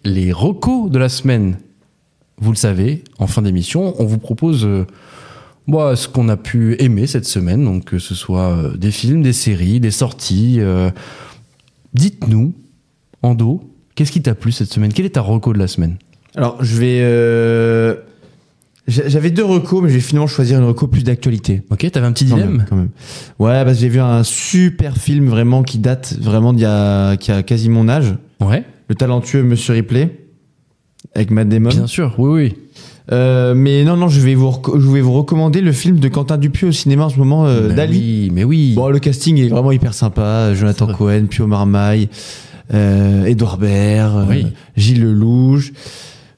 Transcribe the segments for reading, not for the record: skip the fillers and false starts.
les recos de la semaine. Vous le savez, en fin d'émission, on vous propose ce qu'on a pu aimer cette semaine, donc que ce soit des films, des séries, des sorties. Dites-nous, Ando, qu'est-ce qui t'a plu cette semaine? Quelle est ta reco de la semaine? Alors, j'avais 2 recos, mais je vais finalement choisir une reco plus d'actualité. Ok, t'avais un petit dilemme quand même. Ouais, parce que j'ai vu un super film vraiment qui date vraiment qui a quasi mon âge. Ouais. Le talentueux Monsieur Ripley, avec Matt Damon. Bien sûr, oui. Mais non, je vais vous recommander le film de Quentin Dupieux au cinéma en ce moment, Dali. Mais oui. Bon, le casting est vraiment hyper sympa. Jonathan Cohen, Pio Marmaille, Édouard Baird, Gilles Lelouch.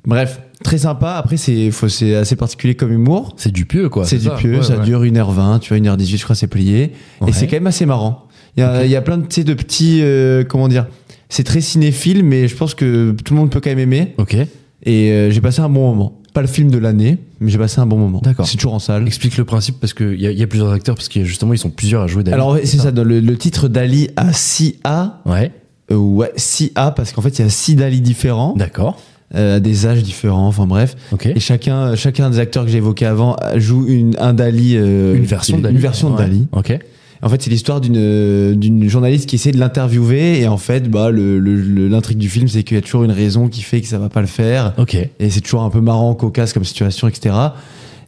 Bref, très sympa. Après, c'est assez particulier comme humour. C'est Dupieux, quoi. C'est Dupieux, ça dure 1h20, tu vois, 1h18, je crois, c'est plié. Ouais. Et c'est quand même assez marrant. Il y a plein de petits, comment dire, c'est très cinéphile, mais je pense que tout le monde peut quand même aimer. Ok. Et j'ai passé un bon moment. Pas le film de l'année, mais j'ai passé un bon moment. D'accord. C'est toujours en salle. Explique le principe, parce qu'il y a plusieurs acteurs, parce qu'ils sont plusieurs à jouer Dali. Alors, c'est ça, dans le titre Dali a 6A. Ouais. 6A, parce qu'en fait, il y a 6 Dali différents. D'accord. Des âges différents, enfin bref. Okay. Et chacun des acteurs que j'ai évoqués avant joue un Dali. Une version de Dali. Une version de Dali. Ok. En fait, c'est l'histoire d'une journaliste qui essaie de l'interviewer, et en fait, l'intrigue du film, c'est qu'il y a toujours une raison qui fait que ça va pas le faire. Ok. Et c'est toujours un peu marrant, cocasse comme situation, etc.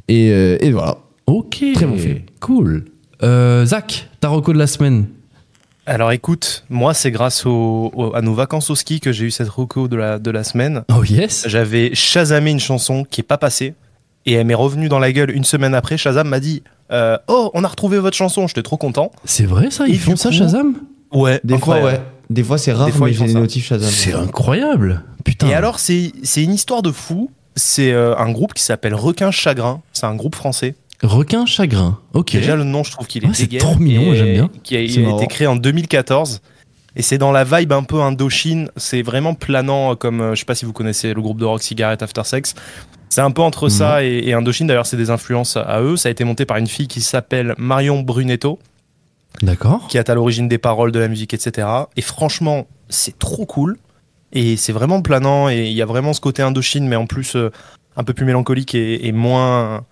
Et voilà. Ok. Très bon film. Cool. Zach, ta reco de la semaine? Alors écoute, moi c'est grâce à nos vacances au ski que j'ai eu cette reco de la semaine. Oh yes. J'avais chasamé une chanson qui est pas passée, et elle m'est revenue dans la gueule une semaine après. Shazam m'a dit oh, on a retrouvé votre chanson, j'étais trop content. C'est vrai ça, ils font ça, Shazam? Ouais, des fois ouais. Des fois c'est rare, mais j'ai des notifs Shazam. C'est incroyable. Putain. Et alors c'est une histoire de fou. C'est un groupe qui s'appelle Requin Chagrin. C'est un groupe français. Requin Chagrin. Ok. Déjà le nom, je trouve qu'il est dégueu. C'est trop mignon, j'aime bien. Il a été créé en 2014. Et c'est dans la vibe un peu Indochine. C'est vraiment planant, comme je sais pas si vous connaissez le groupe de rock Cigarette After Sex. C'est un peu entre ça et Indochine. D'ailleurs, c'est des influences à eux. Ça a été monté par une fille qui s'appelle Marion Brunetto. D'accord. Qui est à l'origine des paroles, de la musique, etc. Et franchement, c'est trop cool. Et c'est vraiment planant. Et il y a vraiment ce côté Indochine, mais en plus un peu plus mélancolique et moins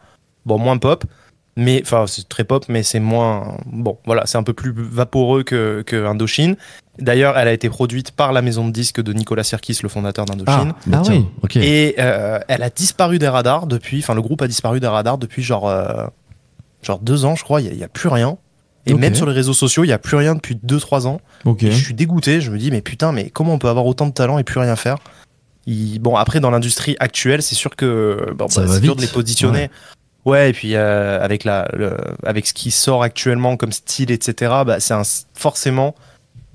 pop. Mais enfin, c'est très pop, mais c'est moins. Bon, voilà, c'est un peu plus vaporeux que Indochine. D'ailleurs, elle a été produite par la maison de disques de Nicolas Sirkis, le fondateur d'Indochine. Ah oui, ok. Et elle a disparu des radars depuis. Enfin, le groupe a disparu des radars depuis genre 2 ans, je crois. Il y a plus rien. Et même sur les réseaux sociaux, il y a plus rien depuis 2-3 ans. Okay. Et je suis dégoûté. Je me dis, mais putain, mais comment on peut avoir autant de talent et plus rien faire? Bon, après, dans l'industrie actuelle, c'est sûr que c'est dur de les positionner. Ouais, et puis avec ce qui sort actuellement comme style, etc., forcément,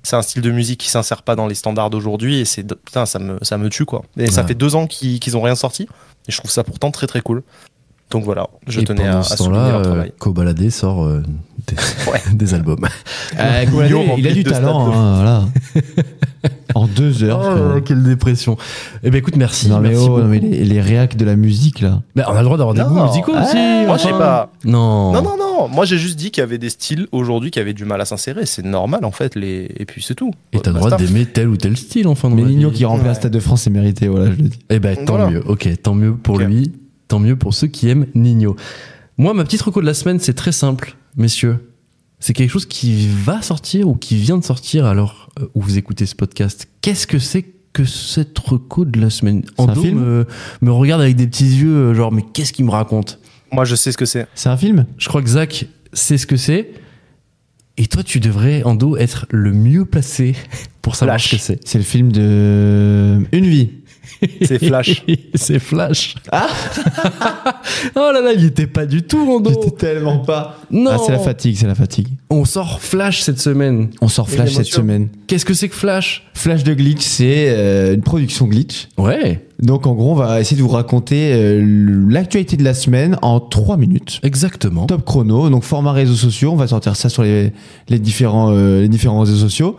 c'est un style de musique qui s'insère pas dans les standards d'aujourd'hui, et putain, ça me tue, quoi. Et ça fait 2 ans qu'ils ont rien sorti, et je trouve ça pourtant très très cool. Donc voilà, je tenais à souligner leur travail. Kobalade sort des albums. Il a du talent, hein, voilà. En 2 heures. Oh, quelle dépression. Eh ben écoute, merci. Non mais, mais les réacs de la musique là. Ben, on a le droit d'avoir des goûts musicaux aussi. Moi je sais pas. Non. Moi j'ai juste dit qu'il y avait des styles aujourd'hui qui avaient du mal à s'insérer. C'est normal en fait. Et puis c'est tout. Et t'as le droit d'aimer tel ou tel style enfin. Mais Nino qui remplit un Stade de France, c'est mérité. Voilà, je le dis. Eh ben tant mieux. Ok, tant mieux pour lui. Tant mieux pour ceux qui aiment Nino. Moi, ma petite reco de la semaine, c'est très simple, messieurs. C'est quelque chose qui va sortir ou qui vient de sortir à l'heure où vous écoutez ce podcast. Qu'est-ce que c'est que cette reco de la semaine? Ando me regarde avec des petits yeux, genre, mais qu'est-ce qu'il me raconte? Moi, je sais ce que c'est. C'est un film? Je crois que Zach sait ce que c'est. Et toi, tu devrais, Ando, être le mieux placé pour savoir ce que c'est. C'est le film de Une vie. C'est Flash. C'est Flash. Ah oh là là, il était pas du tout, Ando. Il était tellement pas. Non. Ah, c'est la fatigue. On sort Flash cette semaine. Qu'est-ce que c'est que Flash? Flash de Glitch, c'est une production Glitch. Ouais. Donc en gros, on va essayer de vous raconter l'actualité de la semaine en 3 minutes. Exactement. Top chrono. Donc format réseaux sociaux. On va sortir ça sur les différents réseaux sociaux.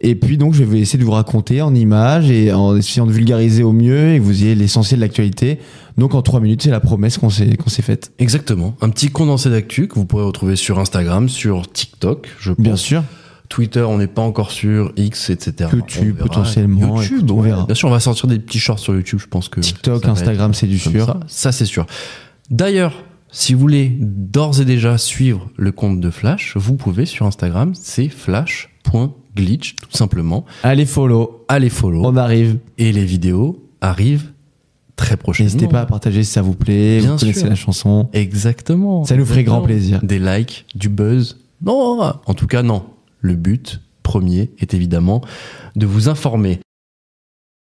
Et puis donc je vais essayer de vous raconter en images et en essayant de vulgariser au mieux et que vous ayez l'essentiel de l'actualité. Donc en 3 minutes, c'est la promesse qu'on s'est faite. Exactement. Un petit condensé d'actu que vous pourrez retrouver sur Instagram, sur TikTok, je pense. Bien sûr. Twitter, on n'est pas encore sûr. X, etc. YouTube, potentiellement. YouTube, on verra. Bien sûr, on va sortir des petits shorts sur YouTube, je pense que. TikTok, Instagram, c'est du sûr. Ça, c'est sûr. D'ailleurs, si vous voulez d'ores et déjà suivre le compte de Flash, vous pouvez sur Instagram, c'est flash.glitch, tout simplement. Allez follow. On arrive. Et les vidéos arrivent très prochainement. N'hésitez pas à partager si ça vous plaît. Vous connaissez la chanson. Exactement. Ça nous ferait grand plaisir. Des likes, du buzz. Non, en tout cas, non. Le but premier est évidemment de vous informer.